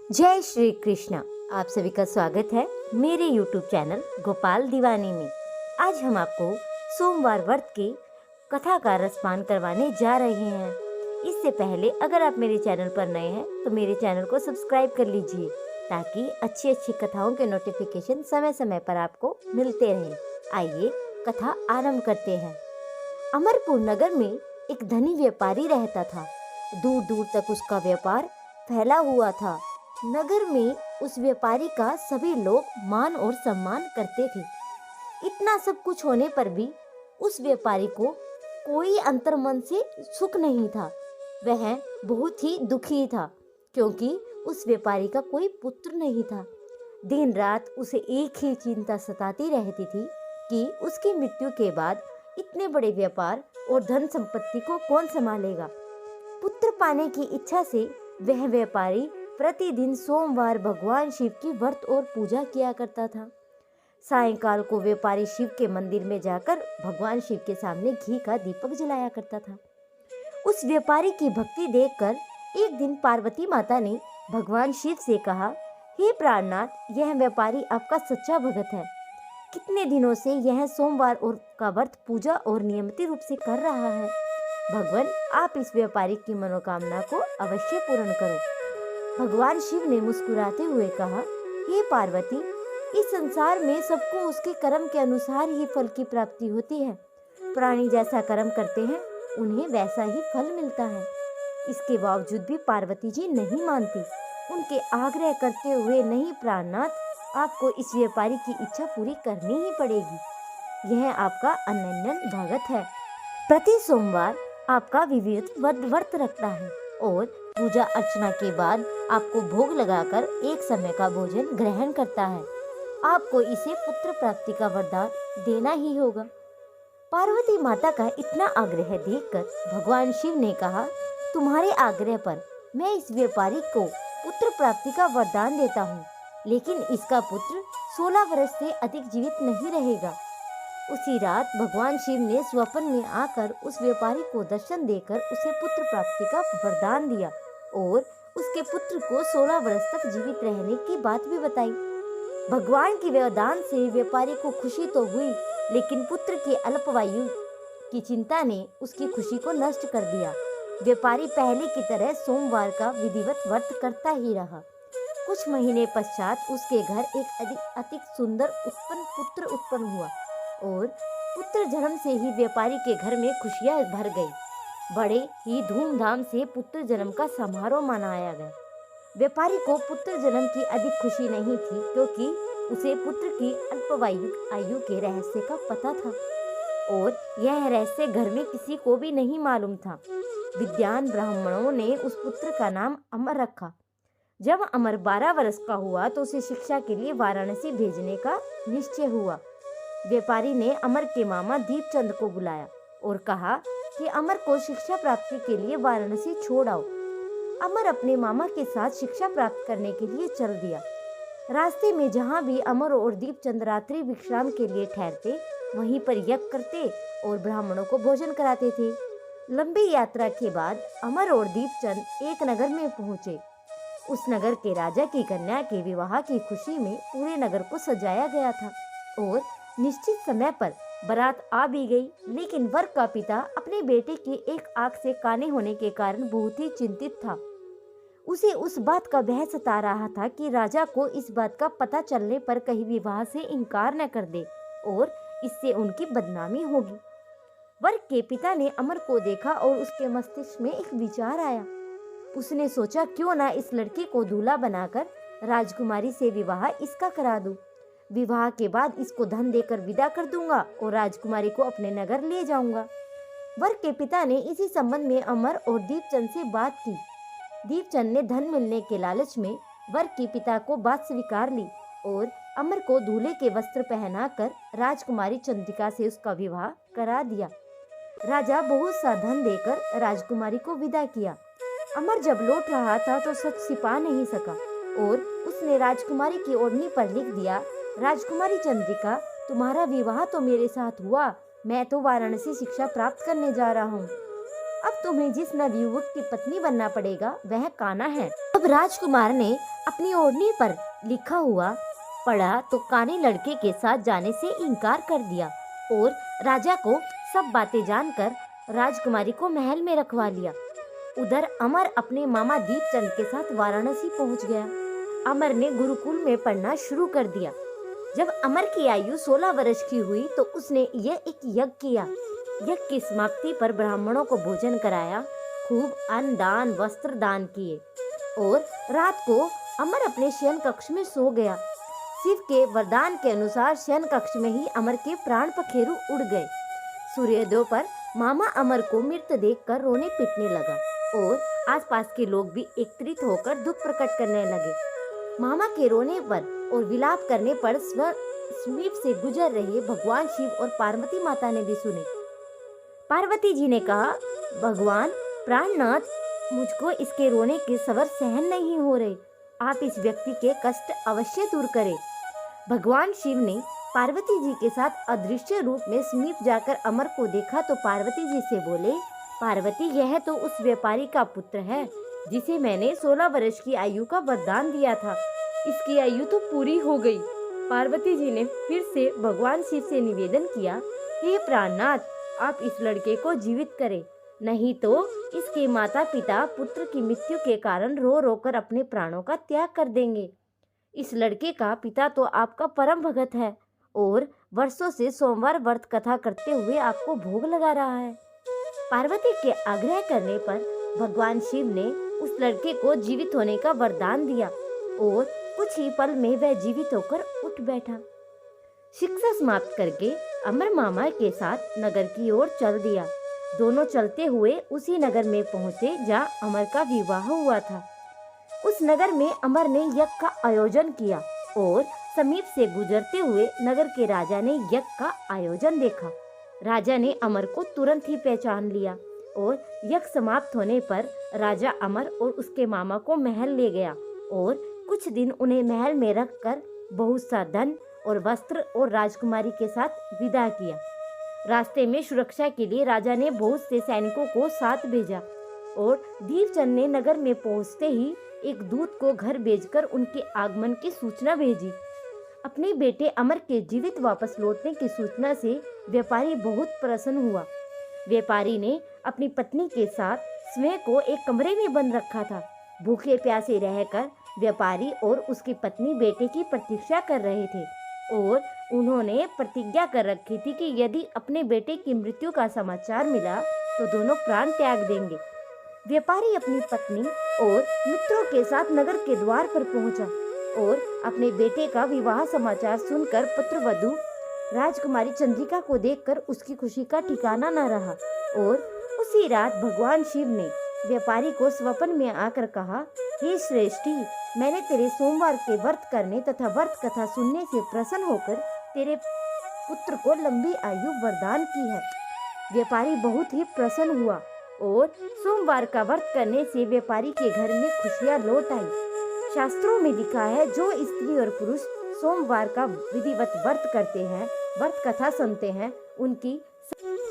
जय श्री कृष्ण। आप सभी का स्वागत है मेरे YouTube चैनल गोपाल दीवानी में। आज हम आपको सोमवार व्रत की कथा का रसपान करवाने जा रहे हैं। इससे पहले अगर आप मेरे चैनल पर नए हैं तो मेरे चैनल को सब्सक्राइब कर लीजिए ताकि अच्छी अच्छी कथाओं के नोटिफिकेशन समय समय पर आपको मिलते रहें। आइए कथा आरंभ करते हैं। अमरपुर नगर में एक धनी व्यापारी रहता था। दूर दूर तक उसका व्यापार फैला हुआ था। नगर में उस व्यापारी का सभी लोग मान और सम्मान करते थे। इतना सब कुछ होने पर भी उस व्यापारी को कोई अंतर्मन से सुख नहीं था। वह बहुत ही दुखी था क्योंकि उस व्यापारी का कोई पुत्र नहीं था। दिन रात उसे एक ही चिंता सताती रहती थी कि उसकी मृत्यु के बाद इतने बड़े व्यापार और धन संपत्ति को कौन संभालेगा। पुत्र पाने की इच्छा से वह व्यापारी प्रतिदिन सोमवार भगवान शिव की व्रत और पूजा किया करता था। सायंकाल को व्यापारी शिव के मंदिर में जाकर भगवान शिव के सामने घी का दीपक जलाया करता था। उस व्यापारी की भक्ति देखकर एक दिन पार्वती माता ने भगवान शिव से कहा, हे प्राणनाथ, यह व्यापारी आपका सच्चा भगत है। कितने दिनों से यह सोमवार और का व्रत पूजा और नियमित रूप से कर रहा है। भगवान, आप इस व्यापारी की मनोकामना को अवश्य पूर्ण करो। भगवान शिव ने मुस्कुराते हुए कहा, हे पार्वती, इस संसार में सबको उसके कर्म के अनुसार ही फल की प्राप्ति होती है। प्राणी जैसा कर्म करते हैं उन्हें वैसा ही फल मिलता है। इसके बावजूद भी पार्वती जी नहीं मानती। उनके आग्रह करते हुए, नहीं प्राणनाथ, आपको इस व्यापारी की इच्छा पूरी करनी ही पड़ेगी। यह आपका अनन्य भगत है। प्रति सोमवार आपका विविध व्रत रखता है और पूजा अर्चना के बाद आपको भोग लगाकर एक समय का भोजन ग्रहण करता है। आपको इसे पुत्र प्राप्ति का वरदान देना ही होगा। पार्वती माता का इतना आग्रह देखकर भगवान शिव ने कहा, तुम्हारे आग्रह पर मैं इस व्यापारी को पुत्र प्राप्ति का वरदान देता हूँ, लेकिन इसका पुत्र 16 वर्ष से अधिक जीवित नहीं रहेगा। उसी रात भगवान शिव ने स्वप्न में आकर उस व्यापारी को दर्शन देकर उसे पुत्र प्राप्ति का वरदान दिया और उसके पुत्र को 16 वर्ष तक जीवित रहने की बात भी बताई। भगवान के वरदान से व्यापारी को खुशी तो हुई, लेकिन पुत्र की अल्पवायु की चिंता ने उसकी खुशी को नष्ट कर दिया। व्यापारी पहले की तरह सोमवार का विधिवत व्रत करता ही रहा। कुछ महीने पश्चात उसके घर एक अति सुंदर पुत्र उत्पन्न हुआ और पुत्र जन्म से ही व्यापारी के घर में खुशियां भर गई। बड़े ही धूमधाम से पुत्र जन्म का समारोह मनाया गया। व्यापारी को पुत्र जन्म की अधिक खुशी नहीं थी क्योंकि उसे पुत्र की अल्पवायु आयु के रहस्य का पता था और यह रहस्य घर में किसी को भी नहीं मालूम था। विद्वान ब्राह्मणों ने उस पुत्र का नाम अमर रखा। जब अमर 12 वर्ष का हुआ तो उसे शिक्षा के लिए वाराणसी भेजने का निश्चय हुआ। व्यापारी ने अमर के मामा दीपचंद को बुलाया और कहा कि अमर को शिक्षा प्राप्ति के लिए वाराणसी छोड़ आओ। अमर अपने मामा के साथ शिक्षा प्राप्त करने के लिए चल दिया। रास्ते में जहाँ भी अमर और दीपचंद रात्रि विश्राम के लिए ठहरते, वहीं पर यज्ञ करते और ब्राह्मणों को भोजन कराते थे। लंबी यात्रा के बाद अमर और दीपचंद एक नगर में पहुँचे। उस नगर के राजा की कन्या के विवाह की खुशी में पूरे नगर को सजाया गया था और निश्चित समय पर बारात आ भी गई, लेकिन वर का पिता अपने बेटे की एक आंख से काने होने के कारण बहुत ही चिंतित था। उसे उस बात का भय सता रहा था कि राजा को इस बात का पता चलने पर कहीं विवाह से इनकार न कर दे और इससे उनकी बदनामी होगी। वर के पिता ने अमर को देखा और उसके मस्तिष्क में एक विचार आया। उसने सोचा, क्यों ना इस लड़के को दूल्हा बनाकर राजकुमारी से विवाह इसका करा दूं। विवाह के बाद इसको धन देकर विदा कर दूंगा और राजकुमारी को अपने नगर ले जाऊंगा। वर के पिता ने इसी संबंध में अमर और दीपचंद से बात की। दीपचंद ने धन मिलने के लालच में वर के पिता को बात स्वीकार ली और अमर को दूल्हे के वस्त्र पहनाकर राजकुमारी चंद्रिका से उसका विवाह करा दिया। राजा बहुत सा धन देकर राजकुमारी को विदा किया। अमर जब लौट रहा था तो सच छिपा नहीं सका और उसने राजकुमारी की ओढ़नी पर लिख दिया, राजकुमारी चंद्रिका, तुम्हारा विवाह तो मेरे साथ हुआ, मैं तो वाराणसी शिक्षा प्राप्त करने जा रहा हूँ। अब तुम्हें जिस नवयुवक की पत्नी बनना पड़ेगा वह कान्हा है। अब राजकुमार ने अपनी ओढ़नी पर लिखा हुआ पढ़ा तो कान्हा लड़के के साथ जाने से इनकार कर दिया और राजा को सब बातें जानकर राजकुमारी को महल में रखवा लिया। उधर अमर अपने मामा दीपचंद के साथ वाराणसी पहुंच गया। अमर ने गुरुकुल में पढ़ना शुरू कर दिया। जब अमर की आयु 16 वर्ष की हुई तो उसने यह एक यज्ञ किया। यज्ञ की समाप्ति पर ब्राह्मणों को भोजन कराया, खूब अन्न दान वस्त्र दान किए और रात को अमर अपने शयन कक्ष में सो गया। शिव के वरदान के अनुसार शयन कक्ष में ही अमर के प्राण पखेरु उड़ गए। सूर्योदय पर मामा अमर को मृत देखकर रोने पीटने लगा और आसपास के लोग भी एकत्रित होकर दुख प्रकट करने लगे। मामा के रोने पर और विलाप करने पर समीप से गुजर रहे भगवान शिव और पार्वती माता ने भी सुने। पार्वती जी ने कहा, भगवान प्राणनाथ, मुझको इसके रोने के स्वर सहन नहीं हो रहे, आप इस व्यक्ति के कष्ट अवश्य दूर करें। भगवान शिव ने पार्वती जी के साथ अदृश्य रूप में समीप जाकर अमर को देखा तो पार्वती जी से बोले, पार्वती, यह तो उस व्यापारी का पुत्र है जिसे मैंने 16 वर्ष की आयु का वरदान दिया था। इसकी आयु तो पूरी हो गई। पार्वती जी ने फिर से भगवान शिव से निवेदन किया, हे प्राणनाथ, आप इस लड़के को जीवित करें, नहीं तो इसके माता पिता पुत्र की मृत्यु के कारण रो रो कर अपने प्राणों का त्याग कर देंगे। इस लड़के का पिता तो आपका परम भगत है और वर्षों से सोमवार व्रत कथा करते हुए आपको भोग लगा रहा है। पार्वती के आग्रह करने पर भगवान शिव ने उस लड़के को जीवित होने का वरदान दिया और कुछ ही पल में वह जीवित होकर उठ बैठा। शिक्षा समाप्त करके अमर मामा के साथ नगर की ओर चल दिया। दोनों चलते हुए उसी नगर में पहुंचे जहाँ अमर का विवाह हुआ था। उस नगर में अमर ने यज्ञ का आयोजन किया और समीप से गुजरते हुए नगर के राजा ने यज्ञ का आयोजन देखा। राजा ने अमर को तुरंत ही पहचान लिया और यज्ञ समाप्त होने पर राजा अमर और उसके मामा को महल ले गया और कुछ दिन उन्हें महल में रखकर बहुत सा धन और वस्त्र और राजकुमारी के साथ विदा किया। रास्ते में सुरक्षा के लिए राजा ने बहुत से सैनिकों को साथ भेजा और दीपचंद ने नगर में पहुंचते ही एक दूत को घर भेजकर उनके आगमन की सूचना भेजी। अपने बेटे अमर के जीवित वापस लौटने की सूचना से व्यापारी बहुत प्रसन्न हुआ। व्यापारी ने अपनी पत्नी के साथ स्वयं को एक कमरे में बंद रखा था। भूखे प्यासे रहकर व्यापारी और उसकी पत्नी बेटे की प्रतीक्षा कर रहे थे और उन्होंने प्रतिज्ञा कर रखी थी कि यदि अपने बेटे की मृत्यु का समाचार मिला तो दोनों प्राण त्याग देंगे। व्यापारी अपनी पत्नी और मित्रों के साथ नगर के द्वार पर पहुंचा और अपने बेटे का विवाह समाचार सुनकर पुत्रवधू राजकुमारी चंद्रिका को देखकर उसकी खुशी का ठिकाना न रहा और उसी रात भगवान शिव ने व्यापारी को स्वप्न में आकर कहा, हे श्रेष्ठी, मैंने तेरे सोमवार के व्रत करने तथा व्रत कथा सुनने से प्रसन्न होकर तेरे पुत्र को लंबी आयु वरदान की है। व्यापारी बहुत ही प्रसन्न हुआ और सोमवार का व्रत करने से व्यापारी के घर में खुशियां लौट आई। शास्त्रों में लिखा है, जो स्त्री और पुरुष सोमवार का विधिवत व्रत करते हैं, व्रत कथा सुनते हैं, उनकी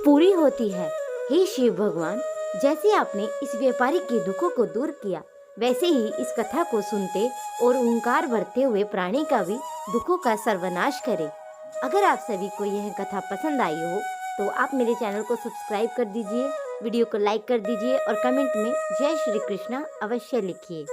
पूरी होती है। हे शिव भगवान, जैसे आपने इस व्यापारी के दुखों को दूर किया, वैसे ही इस कथा को सुनते और ओंकार भरते हुए प्राणी का भी दुखों का सर्वनाश करें। अगर आप सभी को यह कथा पसंद आई हो तो आप मेरे चैनल को सब्सक्राइब कर दीजिए, वीडियो को लाइक कर दीजिए और कमेंट में जय श्री कृष्णा अवश्य लिखिए।